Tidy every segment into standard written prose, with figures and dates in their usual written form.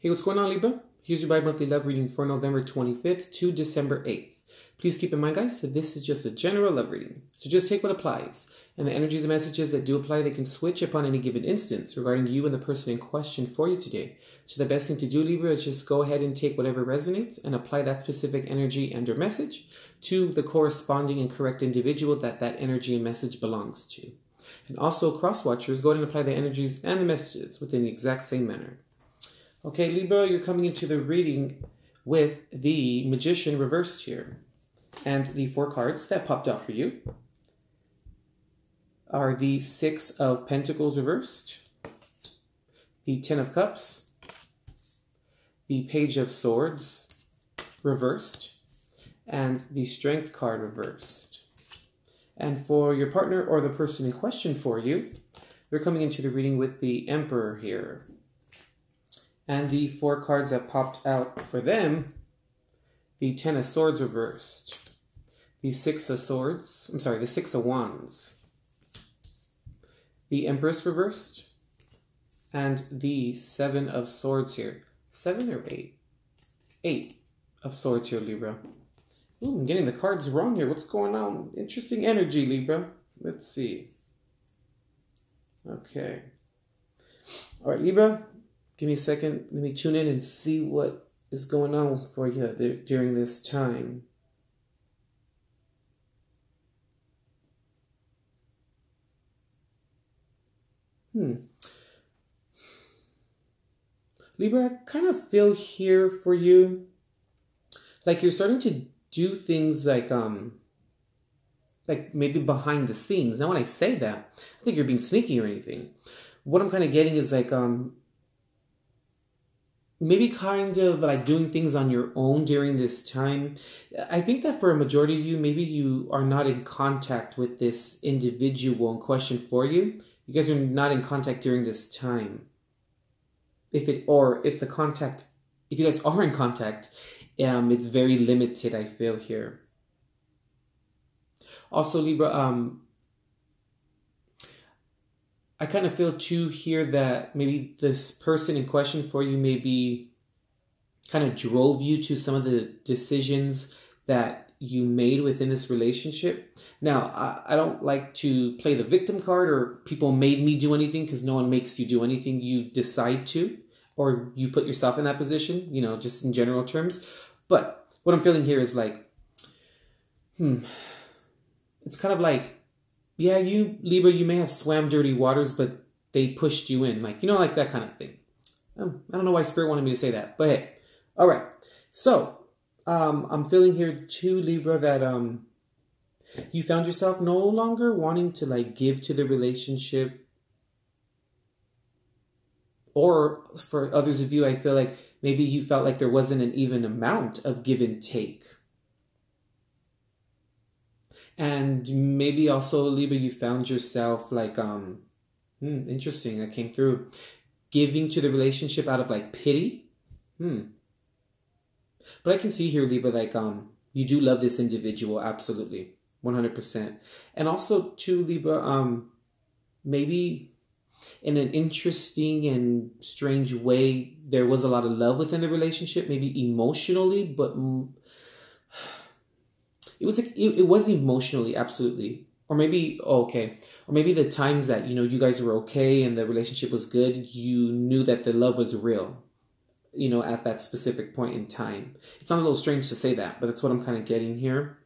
Hey, what's going on, Libra? Here's your bi-monthly love reading for November 25th to December 8th. Please keep in mind, guys, that this is just a general love reading, so just take what applies. And the energies and messages that do apply, they can switch upon any given instance regarding you and the person in question for you today. So the best thing to do, Libra, is just go ahead and take whatever resonates and apply that specific energy and or message to the corresponding and correct individual that that energy and message belongs to. And also, cross-watchers, go ahead and apply the energies and the messages within the exact same manner. Okay, Libra, you're coming into the reading with the Magician reversed here. And the 4 cards that popped out for you are the 6 of Pentacles reversed, the 10 of Cups, the Page of Swords reversed, and the Strength card reversed. And for your partner or the person in question for you, they're coming into the reading with the Emperor here. And the 4 cards that popped out for them, the 10 of Swords reversed, the 6 of Swords, the 6 of Wands, the Empress reversed, and the 7 of Swords here. 7 or 8? 8 of Swords here, Libra. Ooh, I'm getting the cards wrong here. What's going on? Interesting energy, Libra. Let's see. Okay. All right, Libra. Give me a second. Let me tune in and see what is going on for you during this time. Libra, I kind of feel here for you like you're starting to do things like maybe behind the scenes. Now, when I say that, I think you're being sneaky or anything. What I'm kind of getting is like maybe kind of like doing things on your own during this time. I think that for a majority of you, maybe you are not in contact with this individual in question for you. You guys are not in contact during this time. If you guys are in contact, it's very limited, I feel here. Also, Libra, I kind of feel too here that maybe this person in question for you maybe kind of drove you to some of the decisions that you made within this relationship. Now, I don't like to play the victim card or people made me do anything, because no one makes you do anything. You decide to, or you put yourself in that position, you know, just in general terms. But what I'm feeling here is like, it's kind of like, yeah, you, Libra, you may have swam dirty waters, but they pushed you in. Like, you know, like that kind of thing. I don't know why Spirit wanted me to say that, but hey. All right. So, I'm feeling here too, Libra, that you found yourself no longer wanting to like give to the relationship. Or for others of you, I feel like maybe you felt like there wasn't an even amount of give and take. And maybe also, Libra, you found yourself like, interesting, that came through. Giving to the relationship out of like pity. But I can see here, Libra, like, you do love this individual, absolutely, 100%. And also, too, Libra, maybe in an interesting and strange way, there was a lot of love within the relationship, maybe emotionally, but it was emotionally, absolutely. Or maybe, okay, or maybe the times that, you know, you guys were okay and the relationship was good, you knew that the love was real, you know, at that specific point in time. It sounds a little strange to say that, but that's what I'm kind of getting here.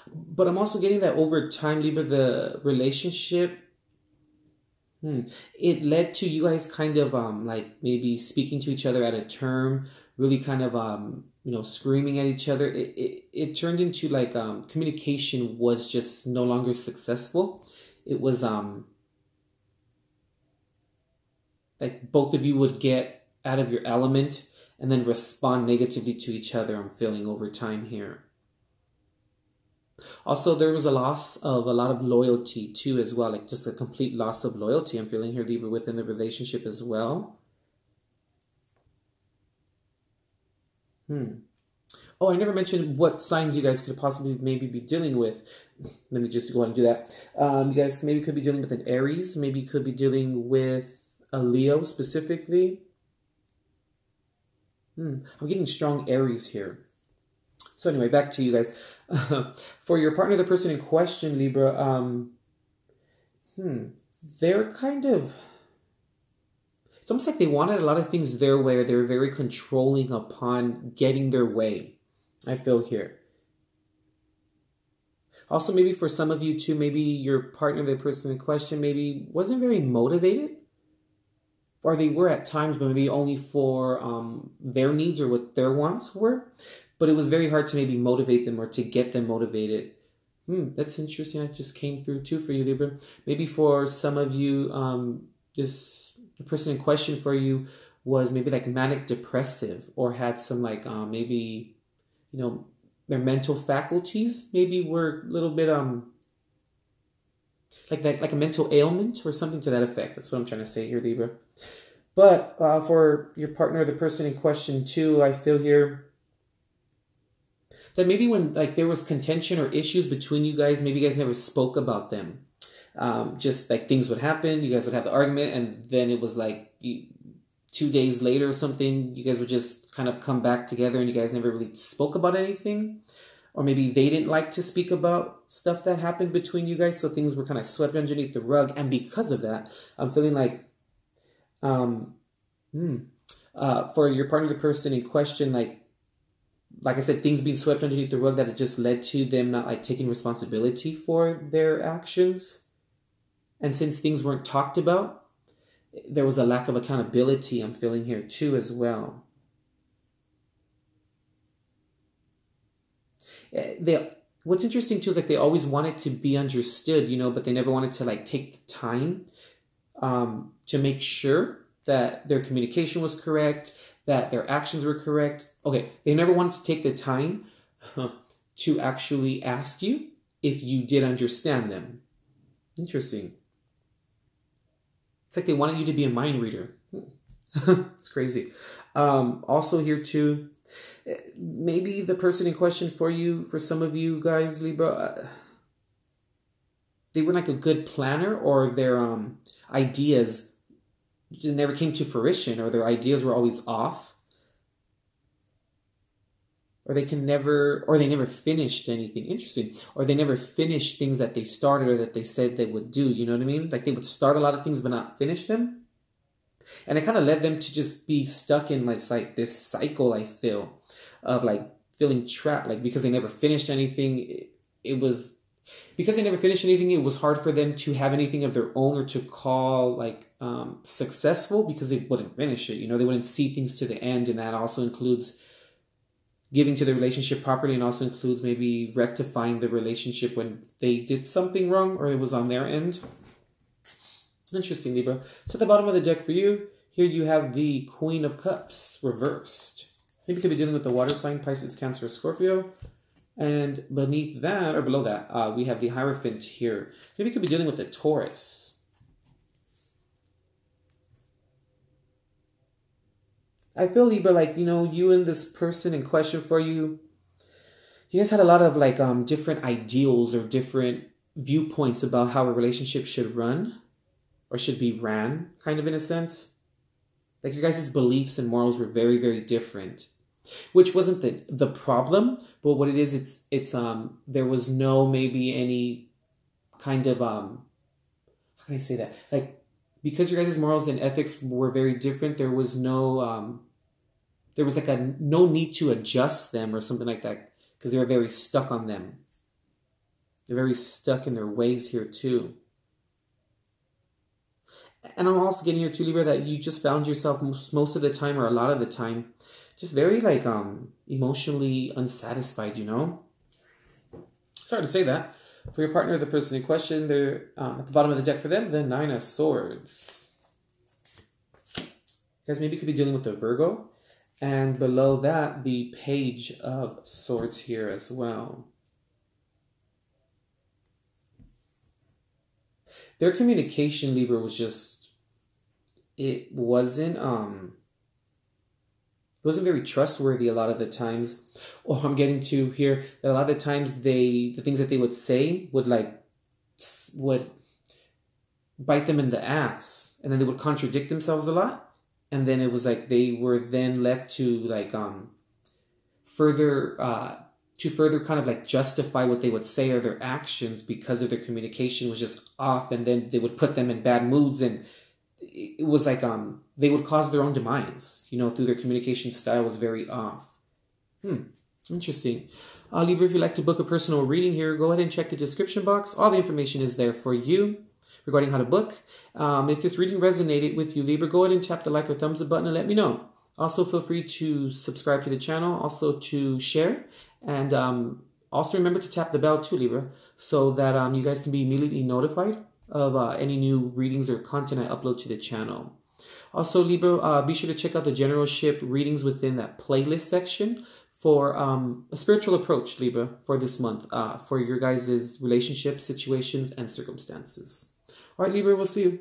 But I'm also getting that over time, Libra, the relationship, it led to you guys kind of like maybe speaking to each other at a term, really kind of you know, screaming at each other. It turned into like communication was just no longer successful. It was like both of you would get out of your element and then respond negatively to each other, I'm feeling over time here. Also, there was a loss of a lot of loyalty too as well, like just a complete loss of loyalty I'm feeling here, Libra, within the relationship as well. Oh, I never mentioned what signs you guys could possibly maybe be dealing with. Let me just go ahead and do that. You guys maybe could be dealing with an Aries, maybe could be dealing with a Leo specifically. I'm getting strong Aries here. So anyway, back to you guys. For your partner, the person in question, Libra, they're kind of... It's almost like they wanted a lot of things their way, or they were very controlling upon getting their way, I feel here. Also, maybe for some of you too, maybe your partner, the person in question, maybe wasn't very motivated. Or they were at times, but maybe only for their needs or what their wants were. But it was very hard to maybe motivate them or to get them motivated. That's interesting. That just came through too for you, Libra. Maybe for some of you, the person in question for you was maybe like manic depressive, or had some like maybe, you know, their mental faculties maybe were a little bit like a mental ailment or something to that effect. That's what I'm trying to say here, Libra. But for your partner, the person in question too, I feel here that maybe when like there was contention or issues between you guys, maybe you guys never spoke about them. Just like things would happen, you guys would have the argument, and then it was like 2 days later or something, you guys would just kind of come back together and you guys never really spoke about anything. Or maybe they didn't like to speak about stuff that happened between you guys, so things were kind of swept underneath the rug. And because of that, I'm feeling like for your partner, the person in question, like I said, things being swept underneath the rug, that it just led to them not like taking responsibility for their actions. And since things weren't talked about, there was a lack of accountability, I'm feeling here too as well. What's interesting too is like they always wanted to be understood, you know, but they never wanted to like take the time to make sure that their communication was correct, that their actions were correct. Okay, they never wanted to take the time to actually ask you if you did understand them. Interesting. It's like they wanted you to be a mind reader. It's crazy. Also here too, maybe the person in question for you, for some of you guys, Libra, they were like a good planner, or their ideas just never came to fruition, or their ideas were always off, or they never finished anything. Interesting. Or they never finished things that they started or that they said they would do. You know what I mean? Like they would start a lot of things but not finish them. And it kind of led them to just be stuck in this cycle, I feel, of like feeling trapped. Like because they never finished anything, it was hard for them to have anything of their own or to call like successful, because they wouldn't finish it. You know, they wouldn't see things to the end. And that also includes giving to the relationship properly, and also includes maybe rectifying the relationship when they did something wrong or it was on their end. Interesting, Libra. So at the bottom of the deck for you, here you have the Queen of Cups reversed. Maybe you could be dealing with the water sign, Pisces, Cancer, or Scorpio. And beneath that, or below that, we have the Hierophant here. Maybe you could be dealing with the Taurus. I feel, Libra, like, you know, you and this person in question for you, you guys had a lot of like different ideals or different viewpoints about how a relationship should run or should be ran, kind of in a sense. Like your guys' beliefs and morals were very, very different, which wasn't the problem, but what it is, it's there was no maybe any kind of how can I say that? Like because your guys' morals and ethics were very different, there was no there was like no need to adjust them or something like that, because they were very stuck on them. They're very stuck in their ways here too. And I'm also getting here too, Libra, that you just found yourself most of the time, or a lot of the time, just very like emotionally unsatisfied, you know? Sorry to say that. For your partner, the person in question, they're at the bottom of the deck for them, the Nine of Swords. You guys maybe could be dealing with the Virgo. And below that, the Page of Swords here as well. Their communication, Libra, was just, it wasn't very trustworthy a lot of the times. Or I'm getting to here that a lot of the times the things that they would say would bite them in the ass. and then they would contradict themselves a lot. And then it was like they were then left to like further kind of like justify what they would say or their actions because of their communication was just off, and then they would put them in bad moods, and it was like they would cause their own demise, you know, through their communication style was very off. Interesting. Libra, if you'd like to book a personal reading here, go ahead and check the description box. All the information is there for you regarding how to book. If this reading resonated with you, Libra, go ahead and tap the like or thumbs up button and let me know. Also, feel free to subscribe to the channel, also to share, and also remember to tap the bell too, Libra, so that you guys can be immediately notified of any new readings or content I upload to the channel. Also, Libra, be sure to check out the generalship readings within that playlist section for a spiritual approach, Libra, for this month, for your guys' relationships, situations, and circumstances. All right, Libra, we'll see you.